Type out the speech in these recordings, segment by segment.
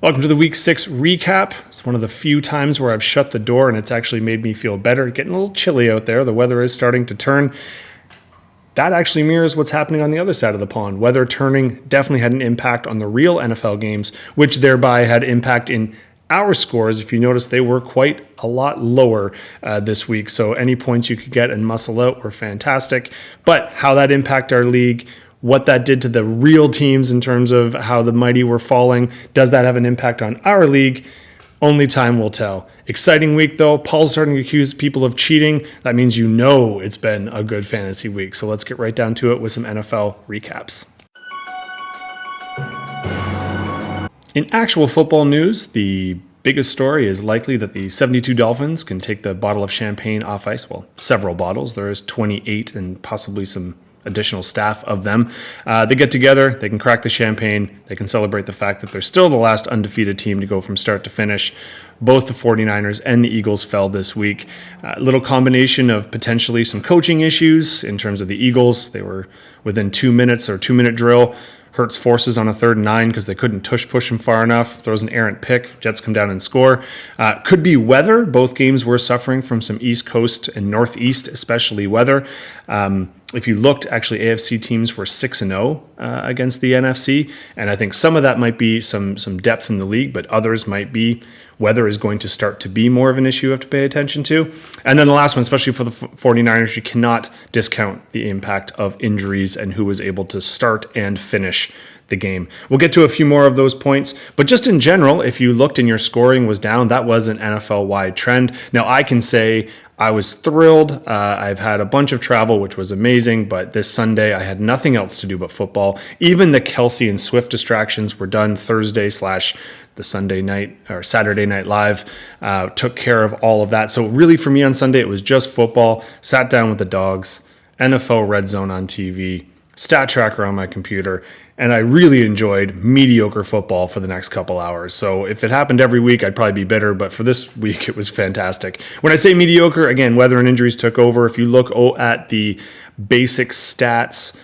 Welcome to the Week 6 recap. It's one of the few times where I've shut the door and it's actually made me feel better. Getting a little chilly out there. The weather is starting to turn. That actually mirrors what's happening on the other side of the pond. Weather turning definitely had an impact on the real NFL games, which thereby had impact in our scores. If you notice, they were quite a lot lower this week. So any points you could get and muscle out were fantastic. But how that impacted our league, what that did to the real teams in terms of how the mighty were falling, does that have an impact on our league? Only time will tell. Exciting week, though. Paul's starting to accuse people of cheating. That means you know it's been a good fantasy week. So let's get right down to it with some NFL recaps. In actual football news, the biggest story is likely that the 72 Dolphins can take the bottle of champagne off ice. Well, several bottles. There is 28 and possibly some additional staff of them. They get together, they can crack the champagne, they can celebrate the fact that they're still the last undefeated team to go from start to finish. Both the 49ers and the Eagles fell this week. A little combination of potentially some coaching issues in terms of the Eagles. They were within 2 minutes or 2-minute drill. Hurts forces on a 3rd and 9 because they couldn't push him far enough. Throws an errant pick. Jets come down and score. Could be weather. Both games were suffering from some East Coast and Northeast, especially weather. If you looked, actually, AFC teams were 6-0 against the NFC, and I think some of that might be some depth in the league, but others might be weather is going to start to be more of an issue you have to pay attention to. And then the last one, especially for the 49ers, you cannot discount the impact of injuries and who was able to start and finish the game. We'll get to a few more of those points, but just in general, if you looked and your scoring was down, that was an NFL-wide trend. Now, I can say I was thrilled. I've had a bunch of travel, which was amazing, but this Sunday I had nothing else to do but football. Even the Kelsey and Swift distractions were done Thursday / the Sunday night or Saturday Night Live, took care of all of that. So really for me on Sunday, it was just football, sat down with the dogs, NFL Red Zone on TV, stat tracker on my computer, and I really enjoyed mediocre football for the next couple hours. So if it happened every week, I'd probably be bitter, but for this week, it was fantastic. When I say mediocre, again, weather and injuries took over. If you look at the basic stats,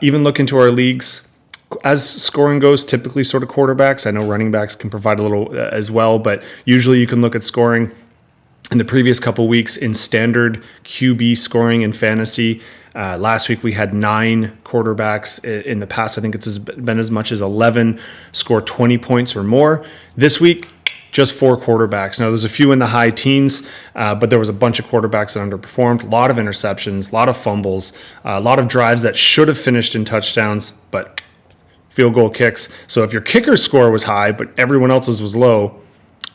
even look into our leagues, as scoring goes, typically sort of quarterbacks. I know running backs can provide a little as well, but usually you can look at scoring. In the previous couple weeks in standard QB scoring in fantasy, last week we had 9 quarterbacks. In the past, I think it's been as much as 11 score 20 points or more. This week, just 4 quarterbacks. Now, there's a few in the high teens, but there was a bunch of quarterbacks that underperformed. A lot of interceptions, a lot of fumbles, a lot of drives that should have finished in touchdowns, but field goal kicks. So if your kicker's score was high, but everyone else's was low,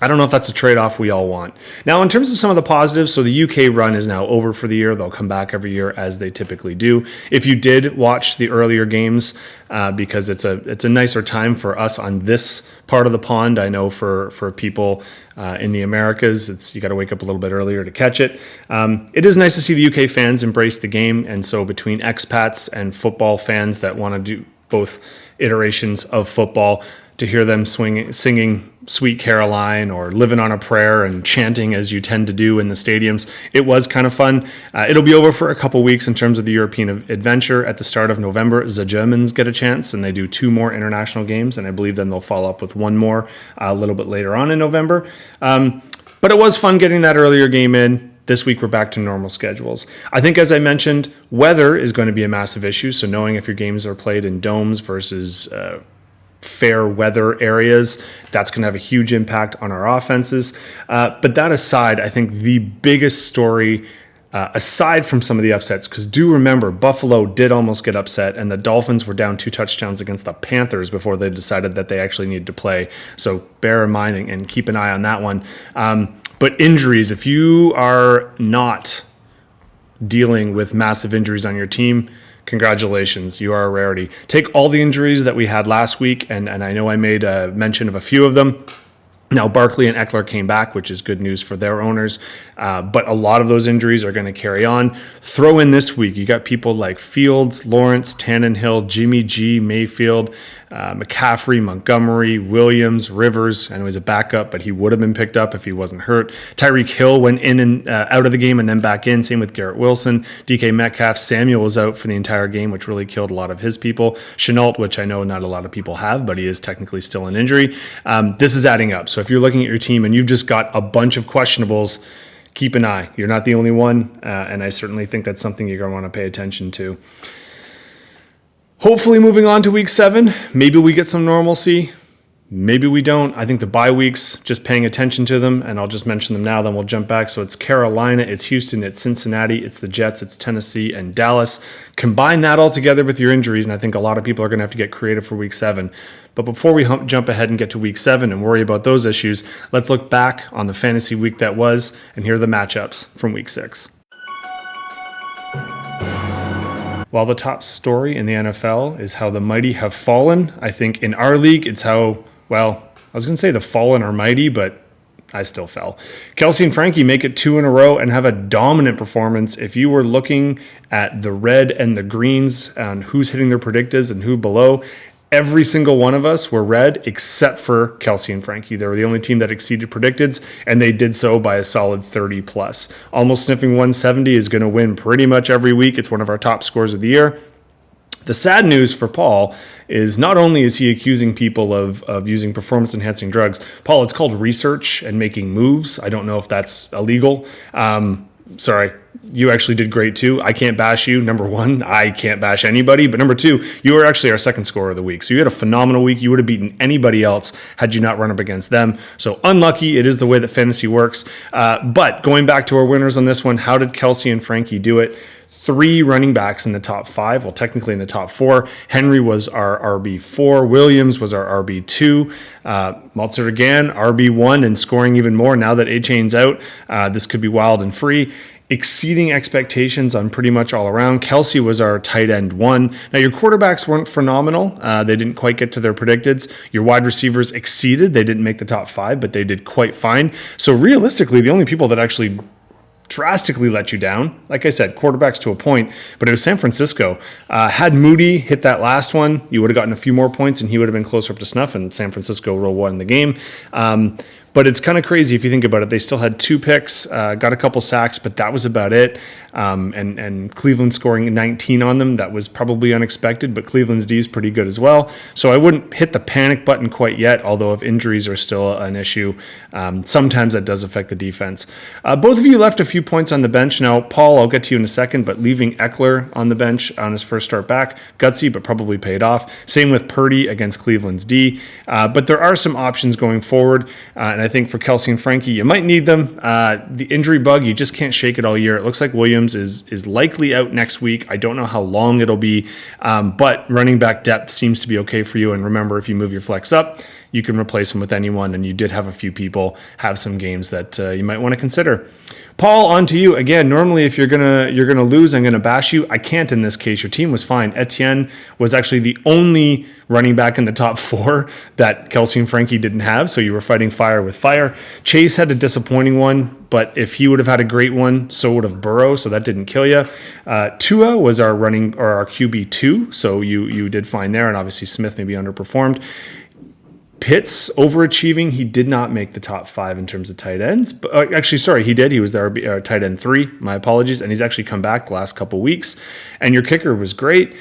I don't know if that's a trade-off we all want. Now, in terms of some of the positives, so the UK run is now over for the year. They'll come back every year as they typically do. If you did watch the earlier games, because it's a nicer time for us on this part of the pond. I know for people in the Americas, you got to wake up a little bit earlier to catch it. It is nice to see the UK fans embrace the game, and so between expats and football fans that want to do both iterations of football, to hear them singing Sweet Caroline or Living on a Prayer and chanting as you tend to do in the stadiums. It was kind of fun. It'll be over for a couple weeks in terms of the European adventure. At the start of November, the Germans get a chance and they do 2 more international games, and I believe then they'll follow up with 1 more a little bit later on in November. But it was fun getting that earlier game in. This week, we're back to normal schedules. I think, as I mentioned, weather is going to be a massive issue. So knowing if your games are played in domes versus fair weather areas, that's going to have a huge impact on our offenses. But that aside, I think the biggest story, aside from some of the upsets, because do remember, Buffalo did almost get upset, and the Dolphins were down 2 touchdowns against the Panthers before they decided that they actually needed to play. So bear in mind and keep an eye on that one. But injuries, if you are not dealing with massive injuries on your team, congratulations, you are a rarity. Take all the injuries that we had last week, and I know I made a mention of a few of them. Now, Barkley and Eckler came back, which is good news for their owners, but a lot of those injuries are going to carry on. Throw in this week, you got people like Fields, Lawrence, Tannenhill, Jimmy G, Mayfield, McCaffrey, Montgomery, Williams, Rivers. I know he's a backup, but he would have been picked up if he wasn't hurt. Tyreek Hill went in and out of the game and then back in. Same with Garrett Wilson. DK Metcalf. Samuel was out for the entire game, which really killed a lot of his people. Chenault, which I know not a lot of people have, but he is technically still an injury. This is adding up. So if you're looking at your team and you've just got a bunch of questionables, keep an eye. You're not the only one, and I certainly think that's something you're going to want to pay attention to. Hopefully moving on to week 7, maybe we get some normalcy. Maybe we don't. I think the bye weeks, just paying attention to them, and I'll just mention them now, then we'll jump back. So it's Carolina, it's Houston, it's Cincinnati, it's the Jets, it's Tennessee, and Dallas. Combine that all together with your injuries, and I think a lot of people are going to have to get creative for week 7. But before we jump ahead and get to week 7 and worry about those issues, let's look back on the fantasy week that was, and here are the matchups from week 6. While the top story in the NFL is how the mighty have fallen, I think in our league it's how, well, I was going to say the fallen are mighty, but I still fell. Kelsey and Frankie make it 2 in a row and have a dominant performance. If you were looking at the red and the greens on who's hitting their predictors and who below, every single one of us were red except for Kelsey and Frankie. They were the only team that exceeded predicteds, and they did so by a solid 30 plus. Almost sniffing 170 is going to win pretty much every week. It's one of our top scores of the year. The sad news for Paul is not only is he accusing people of using performance-enhancing drugs, Paul, it's called research and making moves. I don't know if that's illegal. Sorry, you actually did great too. I can't bash you. Number 1, I can't bash anybody. But number 2, you were actually our second scorer of the week. So you had a phenomenal week. You would have beaten anybody else had you not run up against them. So unlucky. It is the way that fantasy works. But going back to our winners on this one, how did Kelsey and Frankie do it? 3 running backs in the top 5, well, technically in the top 4. Henry was our RB4. Williams was our RB2. Maltzer again, RB1 and scoring even more now that A-Chain's out. This could be wild and free. Exceeding expectations on pretty much all around. Kelsey was our tight end 1. Now, your quarterbacks weren't phenomenal. They didn't quite get to their predicteds. Your wide receivers exceeded. They didn't make the top 5, but they did quite fine. So realistically, the only people that actually drastically let you down, like I said, quarterbacks to a point, but it was San Francisco. Had Moody hit that last one, you would have gotten a few more points and he would have been closer up to snuff, and San Francisco won the game. But it's kind of crazy if you think about it. They still had 2 picks, got a couple sacks, but that was about it. And Cleveland scoring 19 on them, that was probably unexpected, but Cleveland's D is pretty good as well. So I wouldn't hit the panic button quite yet, although if injuries are still an issue, sometimes that does affect the defense. Both of you left a few points on the bench. Now, Paul, I'll get to you in a second, but leaving Eckler on the bench on his first start back, gutsy, but probably paid off. Same with Purdy against Cleveland's D. But there are some options going forward, and I think for Kelsey and Frankie, you might need them. The injury bug, you just can't shake it all year. It looks like Williams is likely out next week. I don't know how long it'll be, but running back depth seems to be okay for you. And remember, if you move your flex up, you can replace him with anyone, and you did have a few people have some games that you might want to consider. Paul, on to you. Again, normally if you're gonna lose, I'm gonna bash you. I can't in this case. Your team was fine. Etienne was actually the only running back in the top 4 that Kelsey and Frankie didn't have, so you were fighting fire with fire. Chase had a disappointing one, but if he would have had a great one, so would have Burrow, so that didn't kill you. Tua was our QB2, so you did fine there, and obviously Smith maybe underperformed. Pitts overachieving. He did not make the top 5 in terms of tight ends. But actually, sorry, he did. He was the tight end 3. My apologies. And he's actually come back the last couple weeks. And your kicker was great.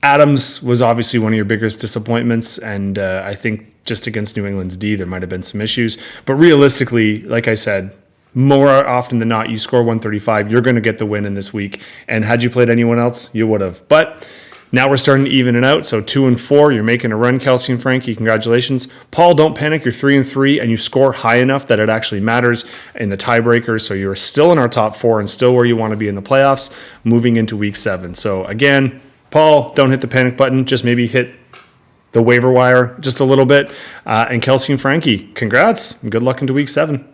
Adams was obviously one of your biggest disappointments. And I think just against New England's D, there might have been some issues. But realistically, like I said, more often than not, you score 135. You're going to get the win in this week. And had you played anyone else, you would have. But now we're starting to even it out. So 2 and 4, you're making a run, Kelsey and Frankie. Congratulations. Paul, don't panic. You're 3 and 3, and you score high enough that it actually matters in the tiebreakers. So you're still in our top 4 and still where you want to be in the playoffs moving into week 7. So again, Paul, don't hit the panic button. Just maybe hit the waiver wire just a little bit. And Kelsey and Frankie, congrats. Good luck into week 7.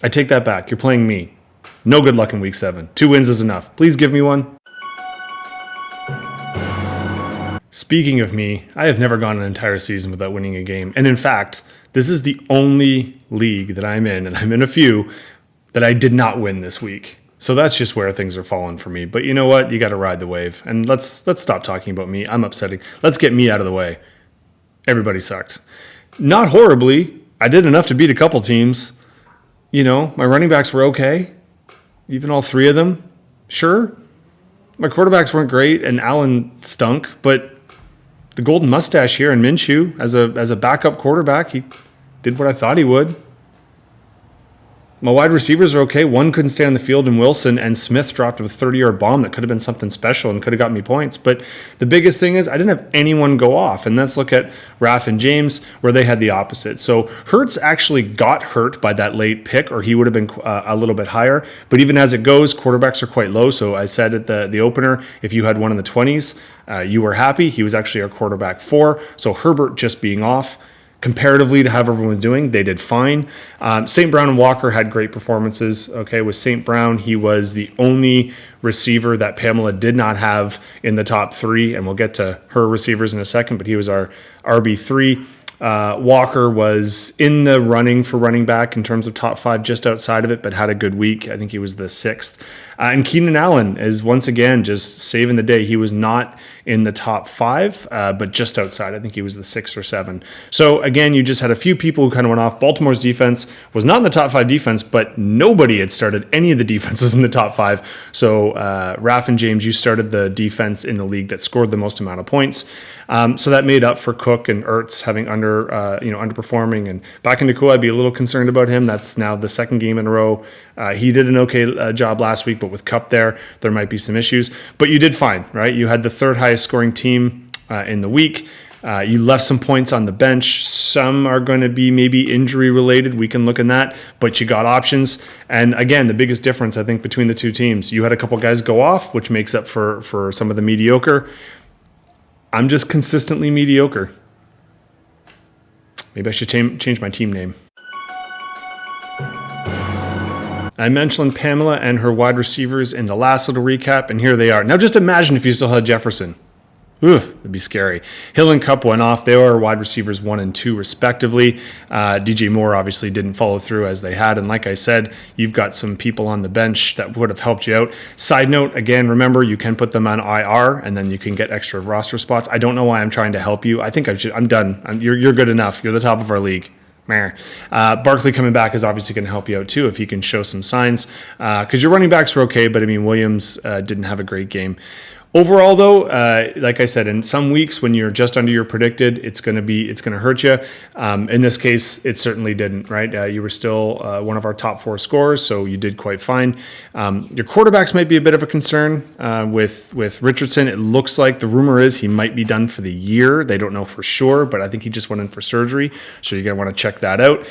I take that back. You're playing me. No good luck in week 7. 2 wins is enough. Please give me one. Speaking of me, I have never gone an entire season without winning a game. And in fact, this is the only league that I'm in, and I'm in a few, that I did not win this week. So that's just where things are falling for me. But you know what? You got to ride the wave. And let's stop talking about me. I'm upsetting. Let's get me out of the way. Everybody sucks. Not horribly. I did enough to beat a couple teams. You know, my running backs were okay. Even all three of them. Sure. My quarterbacks weren't great, and Allen stunk. But the golden mustache here in Minshew, as a backup quarterback, he did what I thought he would. My wide receivers are okay. One couldn't stay on the field in Wilson, and Smith dropped a 30-yard bomb that could have been something special and could have got me points. But the biggest thing is I didn't have anyone go off. And let's look at Raf and James, where they had the opposite. So Hurts actually got hurt by that late pick, or he would have been a little bit higher. But even as it goes, quarterbacks are quite low. So I said at the opener, if you had one in the 20s, you were happy. He was actually our quarterback 4. So Herbert just being off. Comparatively to how everyone was doing, they did fine. St. Brown and Walker had great performances. Okay, with St. Brown, he was the only receiver that Pamela did not have in the top 3, and we'll get to her receivers in a second, but he was our RB3. Walker was in the running for running back in terms of top 5, just outside of it, but had a good week. I think he was the 6th. And Keenan Allen is once again just saving the day. He was not in the top 5, but just outside. I think he was the 6 or 7. So again, you just had a few people who kind of went off. Baltimore's defense was not in the top 5 defense, but nobody had started any of the defenses in the top 5. So Raf and James, you started the defense in the league that scored the most amount of points. So that made up for Cook and Ertz having underperforming. And back into Nakua, I'd be a little concerned about him. That's now the 2nd game in a row. He did an okay job last week, but with Cup there might be some issues. But you did fine, right? You had the 3rd highest scoring team in the week. You left some points on the bench. Some are going to be maybe injury related. We can look at that, but you got options. And again, the biggest difference, I think, between the two teams, you had a couple guys go off, which makes up for some of the mediocre. I'm just consistently mediocre. Maybe I should change my team name. I mentioned Pamela and her wide receivers in the last little recap, and here they are. Now just imagine if you still had Jefferson. It'd be scary. Hill and Cup went off. They were wide receivers 1 and 2 respectively. DJ Moore obviously didn't follow through as they had. And like I said, you've got some people on the bench that would have helped you out. Side note, again, remember, you can put them on IR and then you can get extra roster spots. I don't know why I'm trying to help you. I think I'm done. You're good enough. You're the top of our league. Barkley coming back is obviously going to help you out too if he can show some signs, because your running backs were okay, but I mean, Williams didn't have a great game. Overall, though, like I said, in some weeks when you're just under your predicted, it's going to hurt you. In this case, it certainly didn't. Right? You were still one of our top 4 scorers, so you did quite fine. Your quarterbacks might be a bit of a concern with Richardson. It looks like the rumor is he might be done for the year. They don't know for sure, but I think he just went in for surgery, so you're going to want to check that out.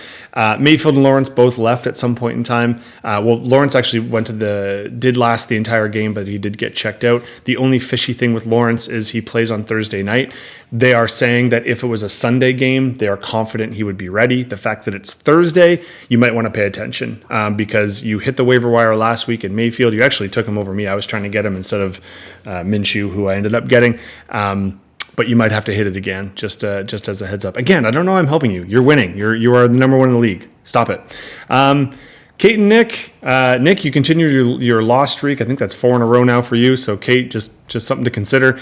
Mayfield and Lawrence both left at some point in time. Lawrence actually did last the entire game, but he did get checked out. The only fishy thing with Lawrence is he plays on Thursday night. They are saying that if it was a Sunday game, they are confident he would be ready. The fact that it's Thursday, you might want to pay attention because you hit the waiver wire last week in Mayfield. You actually took him over me. I was trying to get him instead of Minshew, who I ended up getting. But you might have to hit it again, just as a heads up. Again, I don't know I'm helping you. You're winning. You are the number 1 in the league. Stop it. Kate and Nick. Nick, you continue your loss streak. I think that's 4 in a row now for you. So Kate, just something to consider.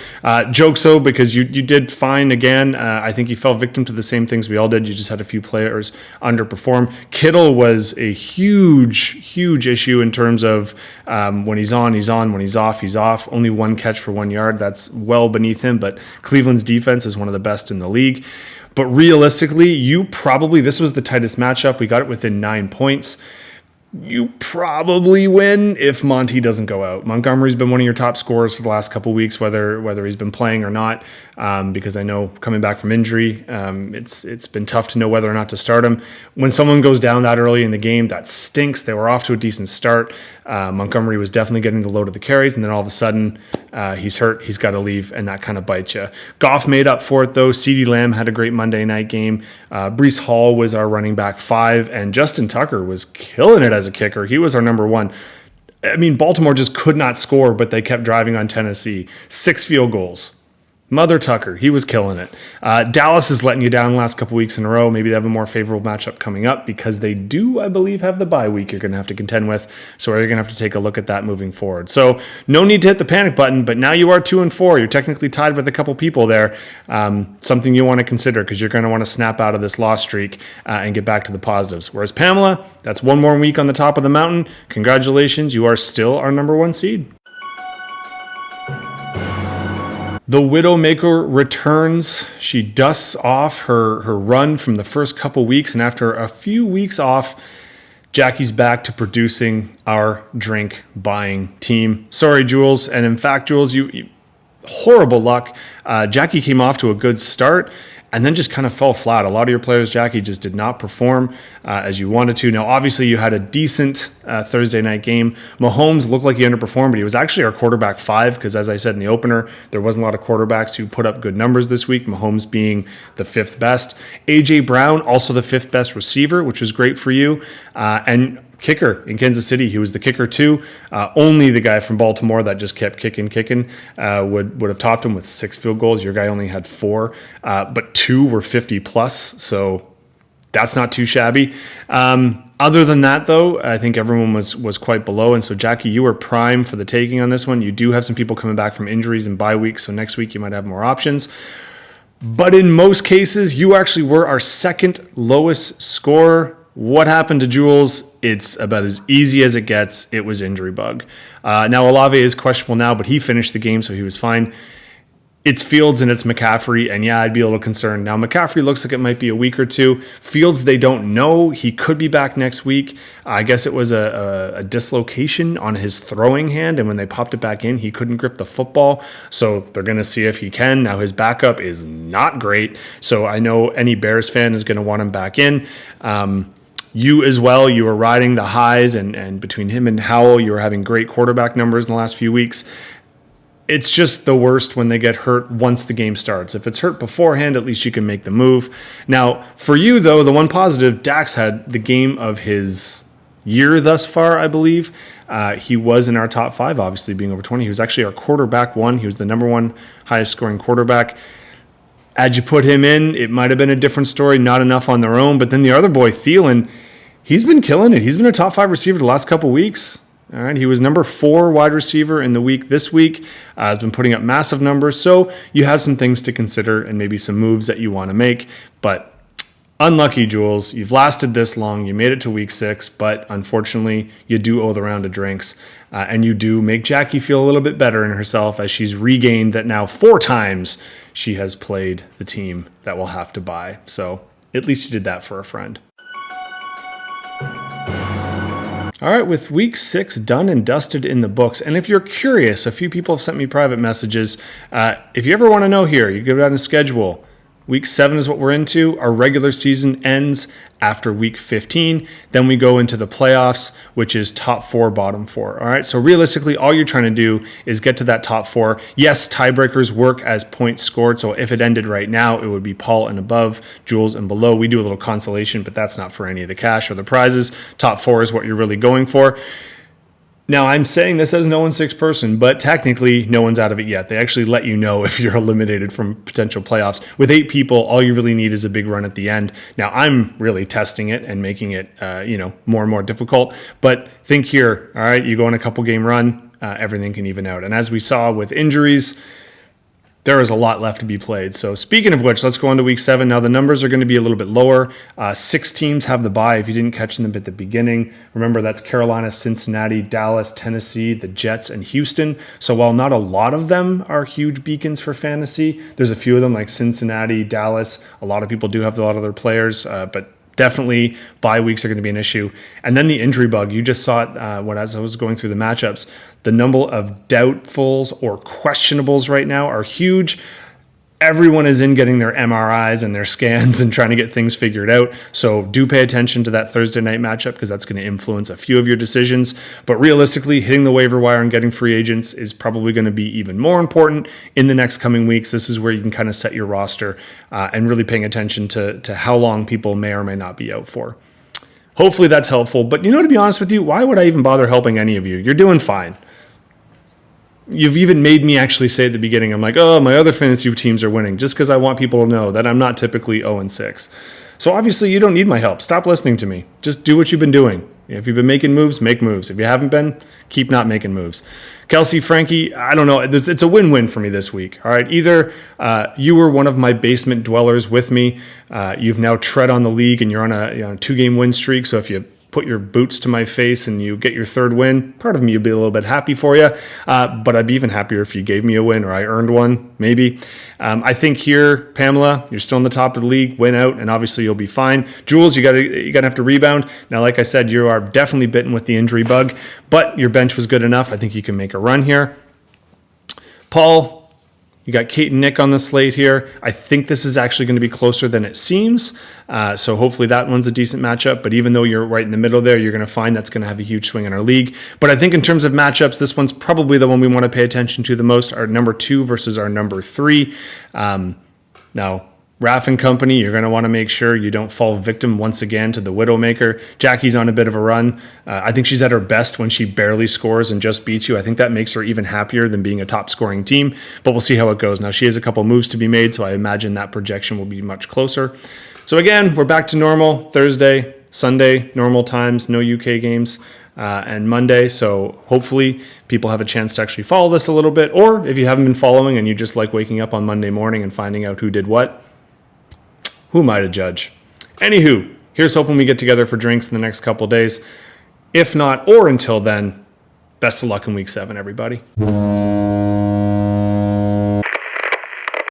Jokes though, because you did fine again. I think you fell victim to the same things we all did. You just had a few players underperform. Kittle was a huge issue in terms of when he's on, he's on. When he's off, he's off. Only 1 catch for 1 yard. That's well beneath him. But Cleveland's defense is one of the best in the league. But realistically, this was the tightest matchup. We got it within 9 points. You probably win if Monty doesn't go out. Montgomery's been one of your top scorers for the last couple of weeks, whether he's been playing or not, because I know coming back from injury, it's been tough to know whether or not to start him. When someone goes down that early in the game, that stinks. They were off to a decent start. Montgomery was definitely getting the load of the carries, and then all of a sudden he's hurt. He's got to leave, and that kind of bites you. Goff made up for it, though. CeeDee Lamb had a great Monday night game. Breece Hall was our running back 5, and Justin Tucker was killing it as a kicker. He was our number 1. I mean, Baltimore just could not score, but they kept driving on Tennessee. 6 field goals. Mother Tucker, he was killing it. Dallas is letting you down the last couple weeks in a row. Maybe they have a more favorable matchup coming up because they do, I believe, have the bye week you're going to have to contend with. So you're going to have to take a look at that moving forward. So no need to hit the panic button, but now you are 2-4. You're technically tied with a couple people there. Something you want to consider because you're going to want to snap out of this loss streak and get back to the positives. Whereas Pamela, that's one more week on the top of the mountain. Congratulations, you are still our number 1 seed. The Widowmaker returns. She dusts off her run from the first couple weeks, and after a few weeks off, Jackie's back to producing our drink buying team. Sorry, Jules. And in fact, Jules, you horrible luck. Jackie came off to a good start and then just kind of fell flat. A lot of your players, Jackie, just did not perform as you wanted to. Now, obviously, you had a decent Thursday night game. Mahomes looked like he underperformed, but he was actually our quarterback 5 because, as I said in the opener, there wasn't a lot of quarterbacks who put up good numbers this week, Mahomes being the 5th best. A.J. Brown, also the 5th best receiver, which was great for you. And kicker in Kansas City, he was the kicker too. Only the guy from Baltimore that just kept kicking would have topped him with 6 field goals. Your guy only had 4, but 2 were 50 plus, so that's not too shabby. Other than that, though, I think everyone was quite below, and so Jackie, you were prime for the taking on this one. You do have some people coming back from injuries and bye weeks, so next week you might have more options. But in most cases, you actually were our 2nd lowest scorer. What happened to Jules? It's about as easy as it gets. It was injury bug. Now, Olave is questionable now, but he finished the game, so he was fine. It's Fields and it's McCaffrey, and yeah, I'd be a little concerned. Now, McCaffrey looks like it might be a week or 2. Fields, they don't know. He could be back next week. I guess it was a dislocation on his throwing hand, and when they popped it back in, he couldn't grip the football, so they're going to see if he can. Now, his backup is not great, so I know any Bears fan is going to want him back in. You as well, you were riding the highs, and between him and Howell, you were having great quarterback numbers in the last few weeks. It's just the worst when they get hurt once the game starts. If it's hurt beforehand, at least you can make the move. Now, for you, though, the one positive, Dax had the game of his year thus far, I believe. He was in our top 5, obviously being over 20. He was actually our quarterback 1. He was the number 1 highest scoring quarterback. Had you put him in, it might have been a different story, not enough on their own. But then the other boy, Thielen, he's been killing it. He's been a top 5 receiver the last couple weeks. All right, he was number 4 wide receiver in the week this week. Has been putting up massive numbers. So you have some things to consider and maybe some moves that you want to make. But unlucky, Jules. You've lasted this long. You made it to week 6, but unfortunately, you do owe the round of drinks. And you do make Jackie feel a little bit better in herself as she's regained that now 4 times she has played the team that will have to buy. So at least you did that for a friend. All right, with week 6 done and dusted in the books, and if you're curious, a few people have sent me private messages. If you ever want to know here, you go down to schedule. Week 7 is what we're into. Our regular season ends after week 15. Then we go into the playoffs, which is top 4, bottom 4. All right. So realistically, all you're trying to do is get to that top 4. Yes, tiebreakers work as points scored. So if it ended right now, it would be Paul and above, Jules and below. We do a little consolation, but that's not for any of the cash or the prizes. Top 4 is what you're really going for. Now, I'm saying this as no one's 6th person, but technically no one's out of it yet. They actually let you know if you're eliminated from potential playoffs. With 8 people, all you really need is a big run at the end. Now, I'm really testing it and making it, more and more difficult. But think here, all right, you go on a couple game run, everything can even out. And as we saw with injuries, there is a lot left to be played. So speaking of which, let's go on to week 7. Now the numbers are going to be a little bit lower. 6 teams have the bye. If you didn't catch them at the beginning, remember that's Carolina, Cincinnati, Dallas, Tennessee, the Jets, and Houston. So while not a lot of them are huge beacons for fantasy, there's a few of them like Cincinnati, Dallas. A lot of people do have a lot of their players, but definitely bye weeks are going to be an issue. And then the injury bug. You just saw it as I was going through the matchups. The number of doubtfuls or questionables right now are huge. Everyone is in getting their MRIs and their scans and trying to get things figured out. So do pay attention to that Thursday night matchup because that's going to influence a few of your decisions. But realistically, hitting the waiver wire and getting free agents is probably going to be even more important in the next coming weeks. This is where you can kind of set your roster and really paying attention to how long people may or may not be out for. Hopefully that's helpful. But to be honest with you, why would I even bother helping any of you? You're doing fine. You've even made me actually say at the beginning, I'm like, oh, my other fantasy teams are winning, just because I want people to know that I'm not typically 0-6. So obviously you don't need my help. Stop listening to me. Just do what you've been doing. If you've been making moves, make moves. If you haven't been, keep not making moves. Kelsey, Frankie, I don't know. It's a win-win for me this week. All right. Either you were one of my basement dwellers with me. You've now tread on the league and you're on a 2-game win streak. So if you put your boots to my face and you get your 3rd win, part of me would be a little bit happy for you. But I'd be even happier if you gave me a win or I earned one, maybe. I think here, Pamela, you're still in the top of the league, win out, and obviously you'll be fine. Jules, you're gonna have to rebound. Now, like I said, you are definitely bitten with the injury bug, but your bench was good enough. I think you can make a run here. Paul, you got Kate and Nick on the slate here. I think this is actually going to be closer than it seems. So hopefully that one's a decent matchup. But even though you're right in the middle there, you're going to find that's going to have a huge swing in our league. But I think in terms of matchups, this one's probably the one we want to pay attention to the most. Our number 2 versus our number 3. Now, Raff and company, you're going to want to make sure you don't fall victim once again to the Widowmaker. Jackie's on a bit of a run. I think she's at her best when she barely scores and just beats you. I think that makes her even happier than being a top scoring team, but we'll see how it goes. Now, she has a couple moves to be made, so I imagine that projection will be much closer. So again, we're back to normal. Thursday, Sunday, normal times, no UK games, and Monday. So hopefully people have a chance to actually follow this a little bit, or if you haven't been following and you just like waking up on Monday morning and finding out who did what, who am I to judge? Anywho, here's hoping we get together for drinks in the next couple days. If not, or until then, best of luck in week 7, everybody.